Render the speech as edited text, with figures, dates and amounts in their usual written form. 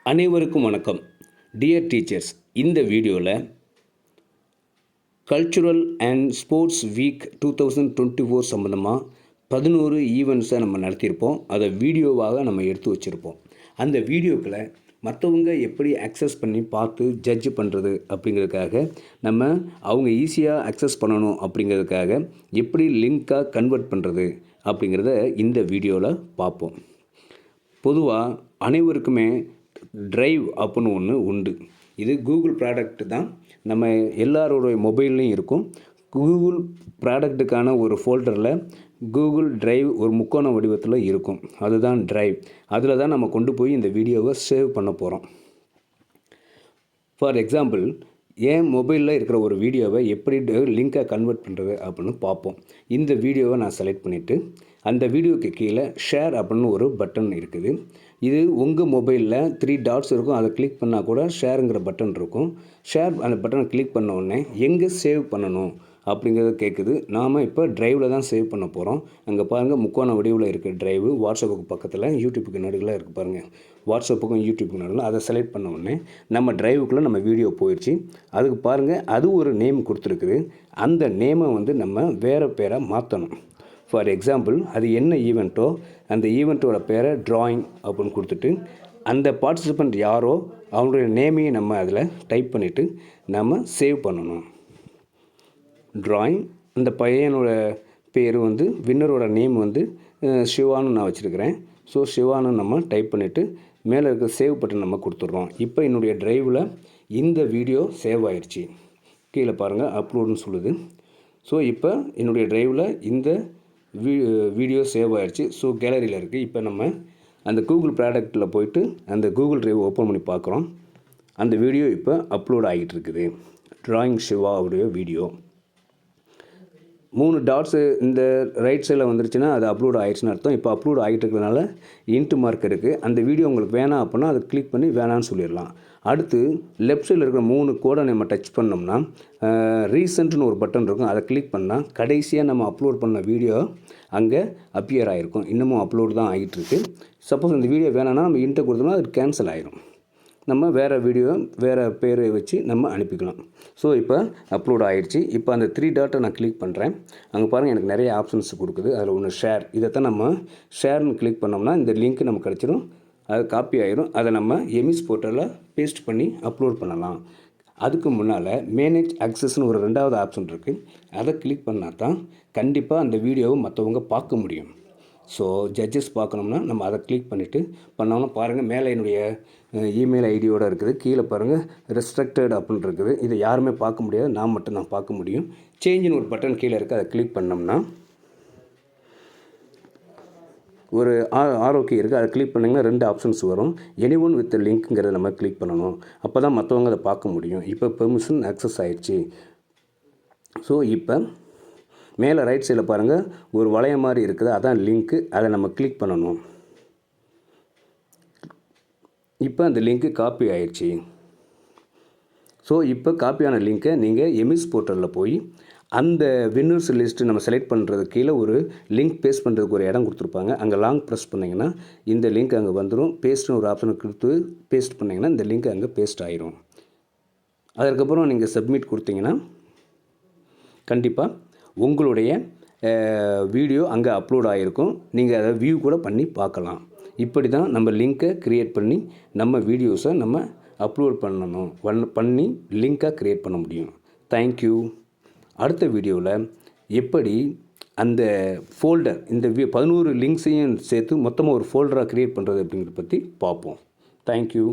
அனைவருக்கும் வணக்கம். Dear teachers, இந்த வீடியோவில் கல்ச்சுரல் அண்ட் ஸ்போர்ட்ஸ் வீக் 2024 சம்மந்தமாக 11 ஈவெண்ட்ஸை நம்ம நடத்தியிருப்போம். அதை வீடியோவாக நம்ம எடுத்து வச்சுருப்போம். அந்த வீடியோக்களை மற்றவங்க எப்படி அக்சஸ் பண்ணி பார்த்து ஜட்ஜ் பண்ணுறது அப்படிங்கிறதுக்காக, அவங்க ஈஸியாக அக்சஸ் பண்ணணும் அப்படிங்கிறதுக்காக எப்படி லிங்காக கன்வெர்ட் பண்ணுறது அப்படிங்கிறத இந்த வீடியோவில் பார்ப்போம். பொதுவாக அனைவருக்குமே ட்ரைவ் அப்படின்னு ஒன்று உண்டு. இது கூகுள் ப்ராடக்ட் தான். நம்ம எல்லாரோடைய மொபைல்லையும் இருக்கும். கூகுள் ப்ராடக்ட்டுக்கான ஒரு ஃபோல்டரில் கூகுள் ட்ரைவ் ஒரு முக்கோண வடிவத்தில் இருக்கும். அதுதான் ட்ரைவ். அதில் தான் நம்ம கொண்டு போய் இந்த வீடியோவை சேவ் பண்ண போகிறோம். ஃபார் எக்ஸாம்பிள், என் மொபைலில் இருக்கிற ஒரு வீடியோவை எப்படி லிங்காக கன்வெர்ட் பண்ணுறது அப்படின்னு பார்ப்போம். இந்த வீடியோவை நான் செலக்ட் பண்ணிவிட்டு அந்த வீடியோவுக்கு கீழே ஷேர் அப்படின்னு ஒரு பட்டன் இருக்குது. இது உங்கள் மொபைலில் 3 டாட்ஸ் இருக்கும். அதை கிளிக் பண்ணால் கூட ஷேருங்கிற பட்டன் இருக்கும். ஷேர் அந்த பட்டனை கிளிக் பண்ண உடனே எங்கே சேவ் பண்ணணும் அப்படிங்கிறது கேட்குது. நாம் இப்போ ட்ரைவில் தான் சேவ் பண்ண போகிறோம். அங்கே பாருங்கள், முக்கோண வடிவில் இருக்குது ட்ரைவு. வாட்ஸ்அப்புக்கு பக்கத்தில் யூடியூப்புக்கு நடுவில் இருக்குது பாருங்கள். வாட்ஸ்அப்புக்கும் யூடியூப்புக்கு நடுவில் அதை செலக்ட் பண்ண உடனே நம்ம ட்ரைவுக்குள்ளே நம்ம வீடியோ போயிடுச்சு. அதுக்கு பாருங்கள், அது ஒரு நேம் கொடுத்துருக்குது. அந்த நேமை நம்ம வேறு பேரை மாற்றணும். ஃபார் எக்ஸாம்பிள், அது என்ன ஈவெண்ட்டோ அந்த ஈவெண்ட்டோட பேரை ட்ராயிங் அப்படின்னு கொடுத்துட்டு, அந்த பார்ட்டிசிபெண்ட் யாரோ அவங்களுடைய நேமையும் நம்ம அதில் டைப் பண்ணிவிட்டு நம்ம சேவ் பண்ணணும். ட்ராயிங், அந்த பையனோட பேர் வின்னரோட நேம் சிவான்னு நான் வச்சுருக்கிறேன். ஸோ சிவான்னு நம்ம டைப் பண்ணிவிட்டு மேலே இருக்க சேவ் பட்டன் நம்ம கொடுத்துட்றோம். இப்போ என்னுடைய ட்ரைவில் இந்த வீடியோ சேவ் ஆயிடுச்சு. கீழே பாருங்கள், அப்லோடுன்னு சொல்லுது. ஸோ இப்போ என்னுடைய ட்ரைவில் இந்த வீடியோ சேவ் ஆகிடுச்சு. ஸோ கேலரியில் இருக்குது. இப்போ நம்ம அந்த கூகுள் ப்ராடக்ட்டில் போயிட்டு அந்த கூகுள் ட்ரைவ் ஓப்பன் பண்ணி பார்க்குறோம். அந்த வீடியோ இப்போ அப்லோட் ஆகிட்டு இருக்குது. ட்ராயிங் சிவாவுடைய வீடியோ 3 டாட்ஸு இந்த ரைட் சைடில் வந்துருச்சுன்னா அது அப்லோட் ஆகிடுச்சுன்னு அர்த்தம். இப்போ அப்லோட் ஆகிட்டு இருக்கிறதுனால இன்ட்டு மார்க் இருக்குது. அந்த வீடியோ உங்களுக்கு வேணாம் அப்படின்னா அதை கிளிக் பண்ணி வேணான்னு சொல்லிடலாம். அடுத்து லெஃப்ட் சைடில் இருக்கிற 3 கோடை நம்ம டச் பண்ணோம்னா ரீசெண்ட்னு ஒரு பட்டன் இருக்கும். அதை கிளிக் பண்ணால் கடைசியாக நம்ம அப்லோட் பண்ண வீடியோ அங்கே அப்பியர் ஆகிருக்கும். இன்னமும் அப்லோட் தான் ஆகிட்டுருக்கு. சப்போஸ் இந்த வீடியோ வேணான்னா நம்ம இன்ட்டை கொடுத்தோம்னா அது கேன்சல் ஆகிரும். நம்ம வேறு வீடியோ வேறு பேரை வச்சு நம்ம அனுப்பிக்கலாம். ஸோ இப்போ அப்லோட் ஆகிடுச்சு. இப்போ அந்த 3 டாட்டை நான் கிளிக் பண்ணுறேன். அங்கே பாருங்கள், எனக்கு நிறைய ஆப்ஷன்ஸ் கொடுக்குது. அதில் ஒன்று ஷேர். இதைத்தான் நம்ம ஷேர்னு கிளிக் பண்ணோம்னா இந்த லிங்க் நமக்கு கிடச்சிடும். அது காப்பி ஆகிரும். அதை நம்ம எமிஸ் போர்ட்டலில் பேஸ்ட் பண்ணி அப்லோட் பண்ணலாம். அதுக்கு முன்னால் மேனேஜ் அக்சஸ்னு ஒரு 2வது ஆப்ஷன் இருக்குது. அதை கிளிக் பண்ணால் தான் கண்டிப்பாக அந்த வீடியோவை மற்றவங்க பார்க்க முடியும். ஸோ ஜட்ஜஸ் பார்க்கணும்னா நம்ம அதை கிளிக் பண்ணிவிட்டு பண்ணோம்னா பாருங்கள், மேலே என்னுடைய இமெயில் ஐடியோடு இருக்குது. கீழே பாருங்கள், ரெஸ்ட்ரிக்டட் அப்படின்னு இருக்குது. இதை யாருமே பார்க்க முடியாது, நான் மட்டும் பார்க்க முடியும். சேஞ்சுன்னு ஒரு பட்டன் கீழே இருக்குது. அதை கிளிக் பண்ணோம்னா ஒரு ஆரோக்கி இருக்குது. அதை கிளிக் பண்ணிங்கன்னா 2 ஆப்ஷன்ஸ் வரும். எனிஒன் வித் லிங்க்குங்கிறத நம்ம கிளிக் பண்ணணும். அப்போ தான் மற்றவங்க அதை பார்க்க முடியும். இப்போ பெர்மிஷன் அக்சஸ் ஆகிடுச்சு. ஸோ இப்போ மேலே ரைட் சைடில் பாருங்கள், ஒரு வளையம் மாதிரி இருக்குது. அதான் லிங்க்கு. அதை நம்ம கிளிக் பண்ணணும். இப்போ அந்த லிங்க்கு காப்பி ஆயிடுச்சு. ஸோ இப்போ காப்பியான லிங்க்கை நீங்கள் எமிஸ் போர்ட்டலில் போய் அந்த வின்னர்ஸ் லிஸ்ட்டு நம்ம செலக்ட் பண்ணுறது கீழே ஒரு லிங்க் பேஸ்ட் பண்ணுறதுக்கு ஒரு இடம் கொடுத்துருப்பாங்க. அங்கே லாங் ப்ரெஸ் பண்ணிங்கன்னா இந்த லிங்க் அங்கே வந்துடும். பேஸ்ட்னு ஒரு ஆப்ஷனை கொடுத்து பேஸ்ட் பண்ணிங்கன்னா இந்த லிங்க் அங்கே பேஸ்ட் ஆகிரும். அதுக்கப்புறம் நீங்கள் சப்மிட் கொடுத்தீங்கன்னா கண்டிப்பாக உங்களுடைய வீடியோ அங்கே அப்லோட் ஆகிருக்கும். நீங்கள் அதை வியூ கூட பண்ணி பார்க்கலாம். இப்படி தான் நம்ம லிங்க்கை க்ரியேட் பண்ணி நம்ம வீடியோஸை நம்ம அப்லோட் பண்ணி லிங்காக க்ரியேட் பண்ண முடியும். தேங்க்யூ. அடுத்த வீடியோவில் எப்படி அந்த ஃபோல்டர் இந்த 11 லிங்க்ஸையும் சேர்த்து மொத்தமாக ஒரு ஃபோல்டராக க்ரியேட் பண்ணுறது அப்படிங்கிறத பற்றி பார்ப்போம். தேங்க்யூ.